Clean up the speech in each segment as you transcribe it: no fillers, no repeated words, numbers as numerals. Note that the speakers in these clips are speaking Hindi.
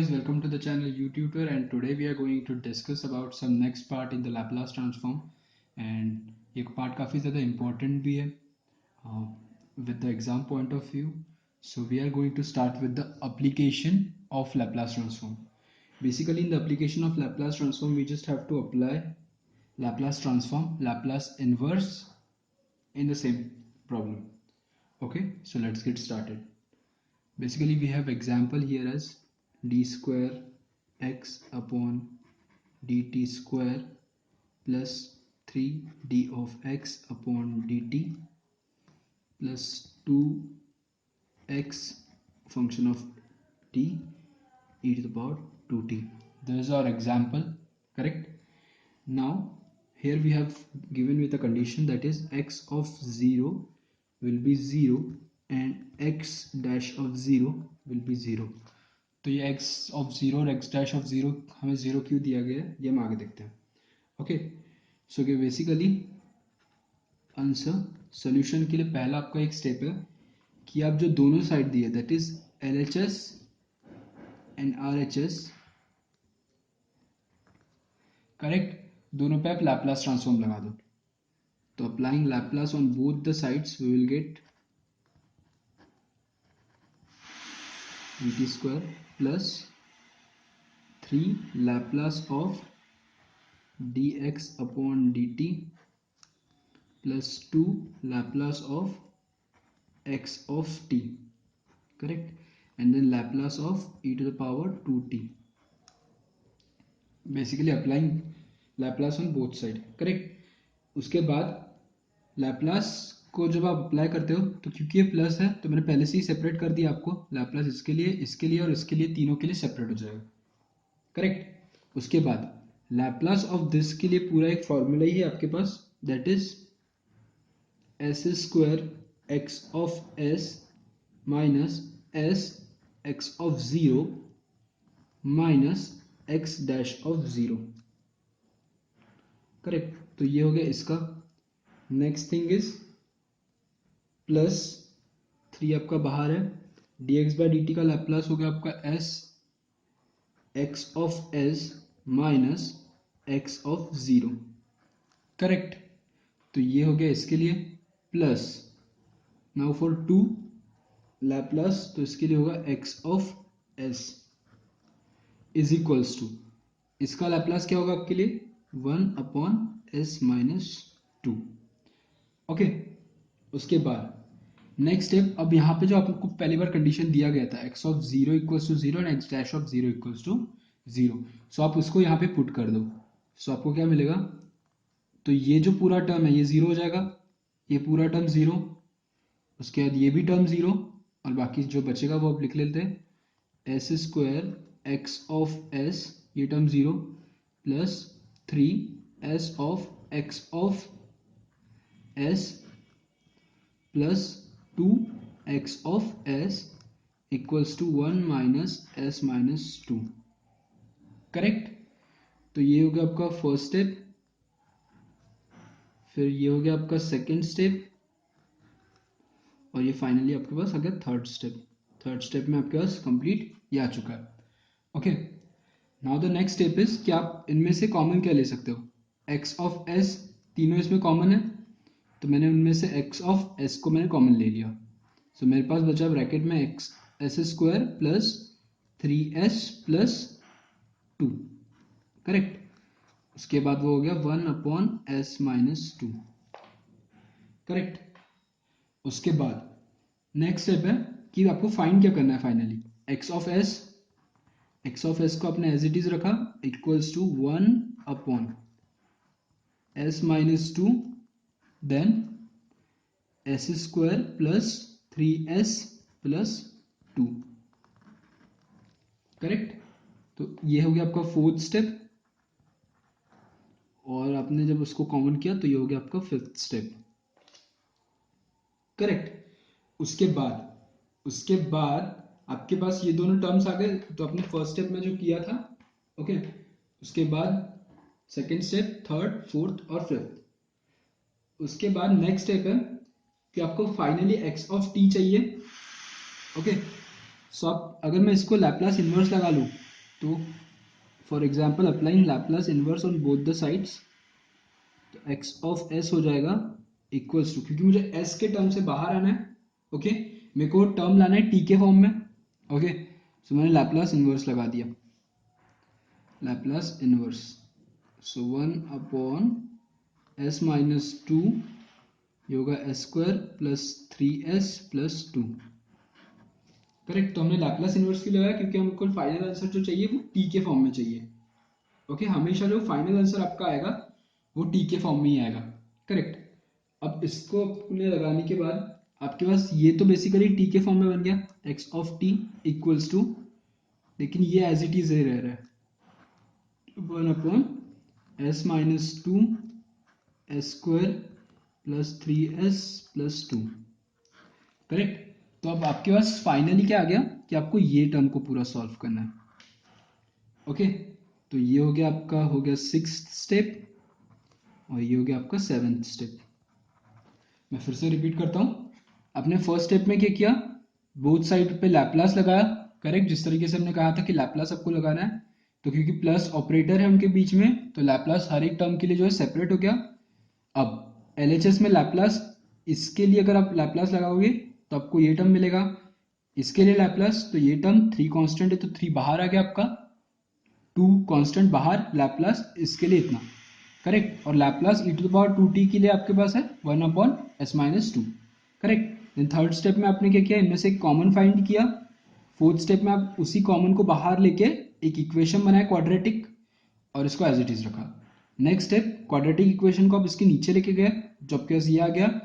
guys, welcome to the channel YouTutor, and today we are going to discuss about some next part in the Laplace transform. And ये part काफ़ी ज़्यादा important भी है with the exam point of view. So we are going to start with the application of Laplace transform. Basically, in the application of Laplace transform, we just have to apply Laplace transform, Laplace inverse in the same problem. Okay, so let's get started. Basically, we have example here as d square x upon dt square plus 3d of x upon dt plus 2x function of t e to the power 2t. This is our example, correct? Now here we have given with a condition that is x of 0 will be 0 and x dash of 0 will be 0. तो ये x of 0 और x dash of 0 हमें 0 क्यों दिया गया है ये हम आगे देखते हैं. ओके, सो कि बेसिकली आंसर सोल्यूशन के लिए पहला आपका एक स्टेप है कि आप जो दोनों साइड दिए दैट इज LHS एंड RHS, करेक्ट, दोनों पे आप लैपलास ट्रांसफॉर्म लगा दो. तो applying Laplace on both the sides we will get dt square plus 3 Laplace of dx upon dt plus 2 Laplace of x of t, correct, and then Laplace of e to the power 2t. Basically applying Laplace on both side, correct. उसके बाद Laplace को जब आप अप्लाई करते हो तो क्योंकि ये प्लस है तो मैंने पहले से ही सेपरेट कर दिया आपको. लैपलास इसके लिए और इसके लिए तीनों के लिए सेपरेट हो जाएगा, करेक्ट. उसके बाद लैपलास ऑफ दिस के लिए पूरा एक फॉर्मूला ही है आपके पास that is S square X of S minus S X of 0 minus X dash of 0, correct. तो ये हो गया इसका. नेक्स्ट थिंग इज प्लस 3 आपका बाहर है, dx बाई dt का लैपलास हो गया आपका s x of s minus x of 0, correct. तो ये हो गया इसके लिए प्लस. नाउ फॉर 2 लैपलास तो इसके लिए होगा x of s is equals to इसका लैपलास क्या होगा आपके लिए 1 अपॉन s माइनस 2. ओके, उसके बाद नेक्स्ट स्टेप. अब यहाँ पे जो आपको पहली बार कंडीशन दिया गया था x of 0 equals to 0 and x dash of 0 equals to 0, so आप उसको यहाँ पे पुट कर दो. सो आपको क्या मिलेगा, तो ये जो पूरा टर्म है ये 0 हो जाएगा, ये पूरा टर्म 0, उसके बाद ये भी टर्म 0 और बाकी जो बचेगा वो आप लिख लेते हैं S square X of S, ये term 0 plus 3 S of X of S plus 2x of s equals to 1 minus s minus 2, correct. तो ये हो गया आपका फर्स्ट स्टेप. फिर ये हो गया आपका सेकेंड स्टेप और ये फाइनली आपके पास आ गया थर्ड स्टेप. थर्ड स्टेप में आपके पास कंप्लीट ये आ चुका है. Okay, now the next step is कि आप इनमें से कॉमन क्या ले सकते हो. x ऑफ s तीनों इसमें कॉमन है तो मैंने उनमें से x ऑफ s को मैंने कॉमन ले लिया. सो मेरे पास बचा ब्रैकेट में x S square plus 3s plus 2, correct. उसके बाद वो हो गया 1 अपॉन s माइनस 2, करेक्ट. उसके बाद नेक्स्ट स्टेप है कि आपको फाइंड क्या करना है फाइनली. x ऑफ s को आपने एज इट इज रखा equals to 1 upon s minus 2 then s square plus 3s plus 2, correct. तो ये हो गया आपका फोर्थ स्टेप और आपने जब उसको कॉमन किया तो ये हो गया आपका फिफ्थ स्टेप, करेक्ट. उसके बाद आपके पास ये दोनों टर्म्स आ गए तो आपने फर्स्ट स्टेप में जो किया था, ओके. उसके बाद सेकेंड स्टेप, थर्ड, फोर्थ और फिफ्थ. उसके बाद नेक्स्ट स्टेप है कि आपको फाइनली x ऑफ t चाहिए, ओके. सो आप अगर मैं इसको लैपलास इनवर्स लगा लूँ तो for example applying Laplace inverse on both the sides, तो एक्स ऑफ एस हो जाएगा इक्वल्स टू, क्योंकि मुझे एस के टर्म से बाहर आना है, ओके, मेरे को टर्म लाना है टी के फॉर्म में, ओके, सो मैंने लैपलास इनवर्स लगा दिया, लैपलास इनवर्स, सो 1/s-2 ये होगा S square plus 3s plus 2, correct. तो हमने लैपलास इनवर्स क्यों लगाया, क्योंकि हमको फाइनल आंसर जो चाहिए वो टी के फॉर्म में चाहिए, ओके, हमेशा जो फाइनल आंसर आपका आएगा वो टी के फॉर्म में ही आएगा, करेक्ट। अब इसको अपने लगाने के बाद आपके पास ये तो बेसिकली टी के फॉर्म में बन गया, x of t equals to, लेकिन ये एज इट इज रह रहा है 1/s-2 s square plus 3s plus 2, correct. तो अब आपके पास फाइनली क्या आ गया कि आपको ये टर्म को पूरा सॉल्व करना है, ओके। तो ये हो गया आपका, हो गया 6th स्टेप, और ये हो गया आपका 7th स्टेप। मैं फिर से रिपीट करता हूँ, आपने फर्स्ट स्टेप में क्या किया, बोथ साइड पे लैपलास लगाया, करेक्ट, जिस तरीके से हमने कहा था कि लैपलास आपको लगाना है, तो क्योंकि प्लस ऑपरेटर है उनके बीच में, तो लैपलास हर एक टर्म के लिए जो है सेपरेट हो गया। अब एलएचएस में लैपलास, इसके लिए अगर आप लैपलास लगाओगे तो आपको ये टर्म मिलेगा, इसके लिए लैपलास, तो ये टर्म 3 कांस्टेंट है तो 3 बाहर आ गया आपका, 2 कांस्टेंट बाहर, लैपलास इसके लिए इतना, करेक्ट। और लैपलास e⁻2t के लिए आपके पास है 1/s-2, correct. Then third step में आपने क्या किया, इनमें से एक कॉमन फाइंड किया, फोर्थ स्टेप में आप उसी कॉमन को बाहर लेके एक इक्वेशन बनाया क्वाड्रेटिक, और इसको एज इट इज रखा। नेक्स्ट स्टेप, क्वाड्रेटिक इक्वेशन को आप इसके नीचे लेके गए, जो आपके पास ये आ गया।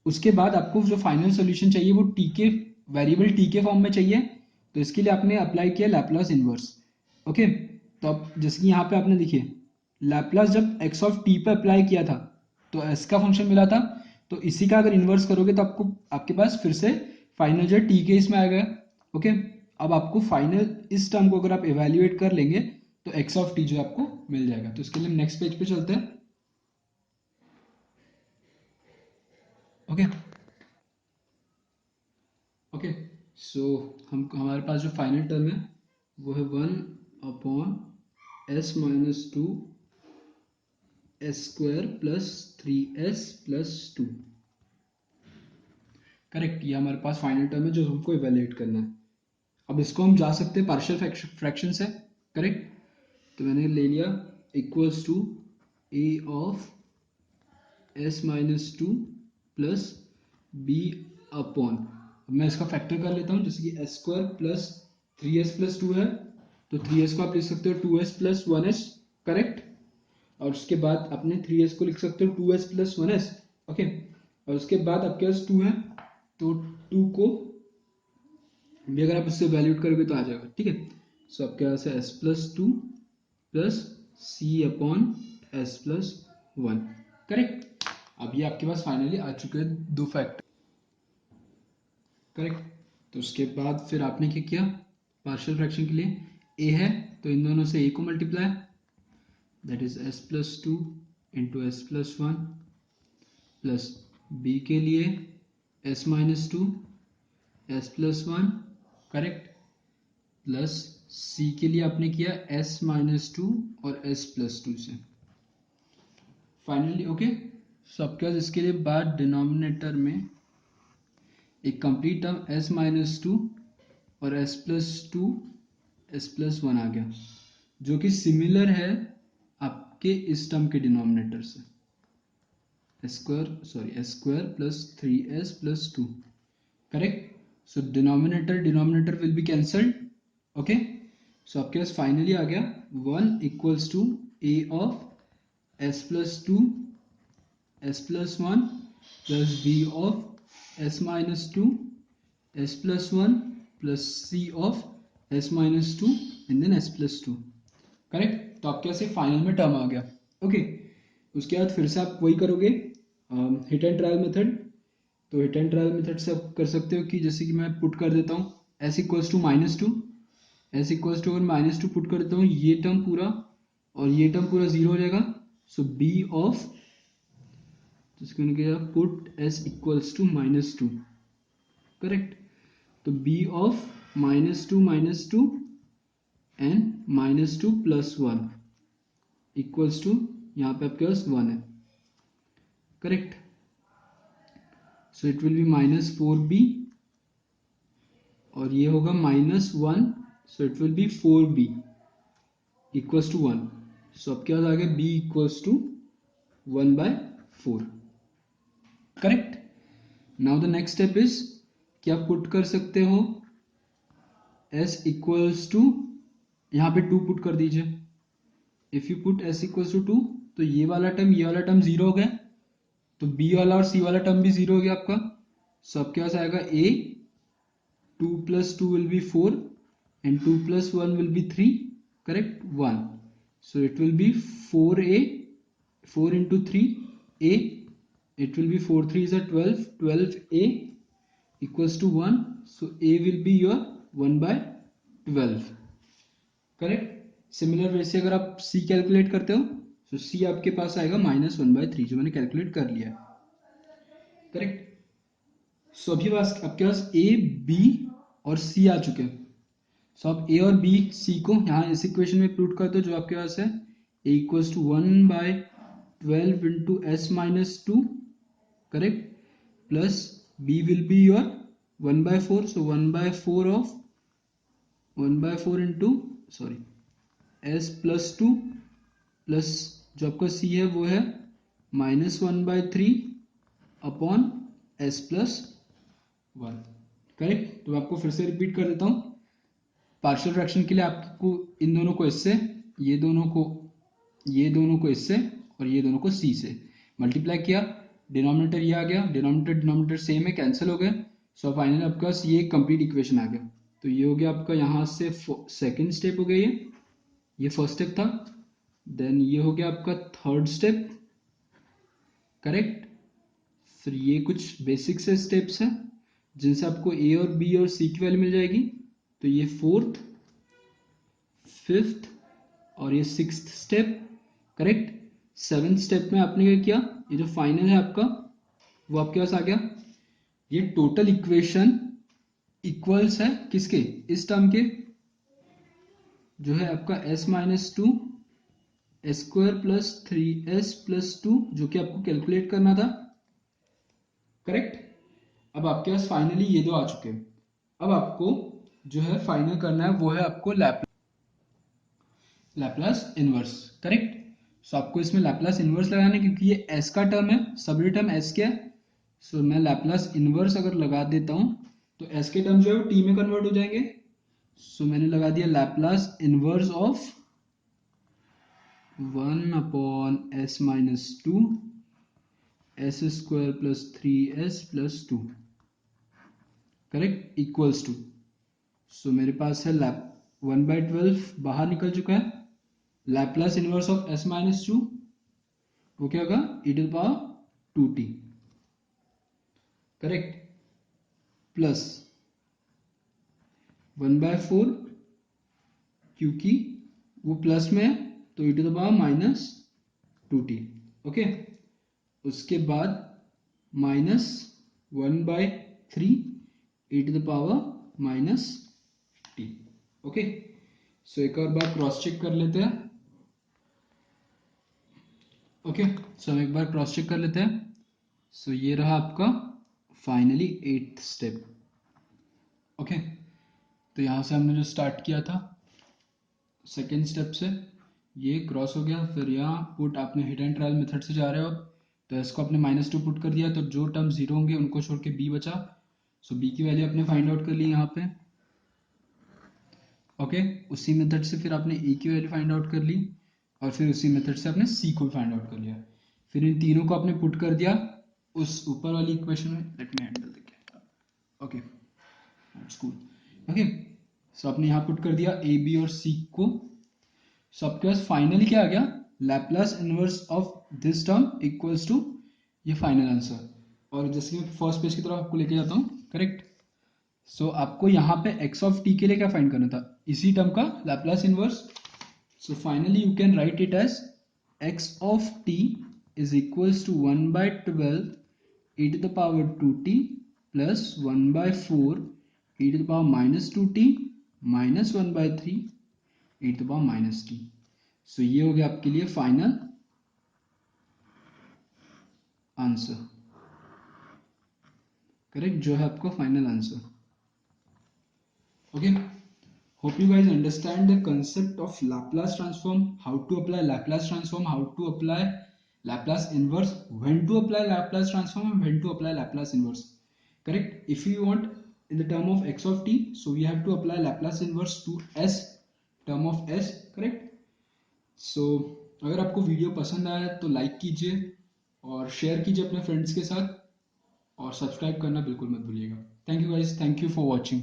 उसके बाद आपको जो फाइनल सोल्यूशन चाहिए वो टी के वेरिएबल टी के फॉर्म में चाहिए, तो इसके लिए आपने अप्लाई किया लैपलास इनवर्स, ओके। तो अब जैसे कि यहाँ पे आपने देखिए लैपलास जब एक्स ऑफ टी पे अप्लाई किया था तो एस का फंक्शन मिला था, तो इसी का अगर इन्वर्स करोगे तो आपको आपके पास फिर से फाइनल जो टी के इसमें आ गया, ओके। अब आपको फाइनल इस टर्म को अगर आप इवेल्युएट कर लेंगे तो एक्स ऑफ टी जो आपको मिल जाएगा। तो इसके लिए नेक्स्ट पेज पे चलते हैं, ओके ओके। सो हमारे पास जो फाइनल टर्म है वो है 1/s-2 s square plus 3s plus 2, correct. ये हमारे पास फाइनल टर्म है जो हमको इवेल्युएट करना है। अब इसको हम जा सकते हैं पार्शियल फ्रैक्शन से, करेक्ट। तो मैंने ले लिया equals to a of s-2 plus b upon, अब मैं इसका फैक्टर कर लेता हूँ, जैसे कि S square plus 3s plus 2 है, तो 3s को आप लिख सकते हो 2s प्लस 1s, करेक्ट। और उसके बाद अपने 3s को लिख सकते हो 2s प्लस 1s, ओके। और उसके बाद आपके पास 2 है, तो 2 को भी अगर आप इससे वैल्यूट करोगे तो आ जाएगा, ठीक है। सो आपके पास है s plus 2 plus c upon s plus 1, correct. अब ये आपके पास फाइनली आ चुके हैं दो फैक्टर, करेक्ट। तो उसके बाद फिर आपने क्या किया, पार्शियल फ्रैक्शन के लिए a है तो इन दोनों से a को multiply, that is s plus 2 into S plus 1, plus b के लिए s-2 s plus 1, correct, plus c के लिए आपने किया s-2 और s प्लस 2 से फाइनली, ओके। सो आपके पास इसके लिए बाद डिनोमिनेटर में एक कंप्लीट टर्म s-2 और s प्लस 2 s प्लस 1 आ गया, जो कि सिमिलर है आपके इस टर्म के डिनोमिनेटर से, s square plus 3s plus 2, correct. So denominator will be cancelled, okay. So आपके पास फाइनली आ गया 1 equals to a of s plus 2 s plus 1 plus b of s-2 s plus 1 plus c of s-2 and then s plus 2, correct. तो आपके पास ये फाइनल में टर्म आ गया, ओके। उसके बाद फिर से आप वही करोगे हिट एंड ट्रायल मेथड। तो हिट एंड ट्रायल मेथड से आप कर सकते हो कि जैसे कि मैं पुट कर देता हूँ s equals to -2, s equals to अगर -2 पुट कर देता हूँ, ये टर्म पूरा और ये टर्म पूरा 0 हो जाएगा। सो b ऑफ, जिसको मैंने किया put s equals to -2, correct. तो b of -2 -2 and -2 + 1 equals to यहाँ पे आपके पास 1 है, correct. So it will be -4b और ये होगा -1, so it will be 4b equals to 1। So अब क्या आ गया, b equals to 1/4, correct. Now the next step is कि आप पुट कर सकते हो s इक्वल्स टू, यहाँ पे 2 पुट कर दीजिए। If you put s equals to 2 तो ये वाला टर्म 0 हो गया, तो b वाला और c वाला टर्म भी 0 हो गया आपका। सो आपके पास आएगा a, 2 + 2 will be 4 and 2 + 1 will be 3, correct, 1. So it will be 4a, 4 into 3 a, it will be 4 3 is a 12, 12a equals to 1. So a will be your 1/12, correct. Similar way से अगर आप c कैलकुलेट करते हो तो c आपके पास आएगा -1/3, जो मैंने कैलकुलेट कर लिया है, करेक्ट। सो अभी बस आपके पास a, b और c आ चुके हैं। सो आप a और b, c को यहाँ इस इक्वेशन में पुट कर दो, जो आपके पास है a equals to 1/12 into s-2, correct, plus b will be your 1/4, so 1/4 into s + 2 plus जो आपका c है वो है -1/3 अपॉन s + 1, करेक्ट। तो आपको फिर से रिपीट कर देता हूँ। पार्शियल फ्रैक्शन के लिए आपको इन दोनों को इससे, ये दोनों को इससे और ये दोनों को c से मल्टीप्लाई किया, डिनोमिनेटर ये आ गया, डिनोमिनेटर सेम है, कैंसिल हो गए। सो फाइनली आपके पास ये कंप्लीट इक्वेशन आ गया। तो ये हो गया आपका यहाँ से सेकेंड स्टेप हो गया, ये फर्स्ट स्टेप था। देन ये हो गया आपका थर्ड स्टेप, करेक्ट। फिर ये कुछ बेसिक से स्टेप्स हैं जिनसे आपको a और b और c की वैल्यू मिल जाएगी। तो ये फोर्थ, फिफ्थ और ये sixth step, correct. Seventh step में आपने क्या किया, ये जो फाइनल है आपका वो आपके पास आ गया। ये टोटल इक्वेशन इक्वल्स है किसके, इस टर्म के, जो है आपका s-2 s² + 3s + 2, जो कि आपको कैलकुलेट करना था, करेक्ट। अब आपके पास फाइनली ये दो आ चुके हैं। अब आपको जो है फाइनल करना है वो है आपको लैप्लास इनवर्स, करेक्ट। सो आपको इसमें लैप्लास इनवर्स लगाना है, क्योंकि ये s का टर्म है, सभी टर्म s के है। सो मैं लैप्लास इनवर्स अगर लगा देता हूं तो s के टर्म जो है वो t में कन्वर्ट हो जाएंगे। सो मैंने लगा दिया Laplace inverse of 1/s-2 s² + 3s + 2, correct, equals to. So मेरे पास है 1/12 बाहर निकल चुका है। लैप्लास इनवर्स ऑफ s-2 वो क्या होगा, e⁻²t, करेक्ट, प्लस 1/4, क्योंकि वो प्लस में है तो e⁻²t, ओके। उसके बाद -1/3 e⁻−t, ओके। सो एक और बार क्रॉस चेक कर लेते हैं, ओके। सो हम एक बार क्रॉस चेक कर लेते हैं। सो ये रहा आपका फाइनली 8th स्टेप, ओके। तो यहाँ से हमने जो स्टार्ट किया था सेकेंड स्टेप से, ये क्रॉस हो गया। फिर यहाँ पुट, आपने हिट एंड ट्रायल मेथड से जा रहे हो तो इसको आपने -2 पुट कर दिया, तो जो टर्म 0 होंगे उनको छोड़ के b बचा। सो b की वैल्यू आपने फाइंड आउट कर ली यहाँ पे, ओके। उसी मेथड से फिर आपने a की वैल्यू फाइंड आउट कर ली, और फिर उसी मेथड से आपने c को फाइंड आउट कर लिया। फिर इन तीनों को आपने पुट कर दिया उस ऊपर वाली इक्वेशन में। Let me handle the camera, okay, that's cool, okay. So आपने यहाँ पुट कर दिया a, b और c को। सो आपके पास फाइनली क्या आ गया, Laplace inverse of this term equals to ये फाइनल आंसर। और जैसे मैं फर्स्ट पेज की तरफ आपको लेके जाता हूँ, करेक्ट। सो आपको यहाँ पे x ऑफ t के लिए क्या फाइंड करना था, इसी टर्म का Laplace inverse. So finally you can write it as x of t is equals to 1/12 e⁻²t plus 1/4 e⁻−2t -1/3 e⁻t। सो ये हो गया आपके लिए फाइनल आंसर, करेक्ट, जो है आपका final answer. Okay, hope you guys understand the concept of Laplace transform, how to apply Laplace transform, how to apply Laplace inverse, when to apply Laplace transform and when to apply Laplace inverse, correct? If you want in the term of x of t, so we have to apply Laplace inverse to s term of s, correct? So अगर आपको वीडियो पसंद आया तो लाइक कीजिए और शेयर कीजिए अपने फ्रेंड्स के साथ और सब्सक्राइब करना बिल्कुल मत भूलिएगा। Thank you guys, thank you for watching.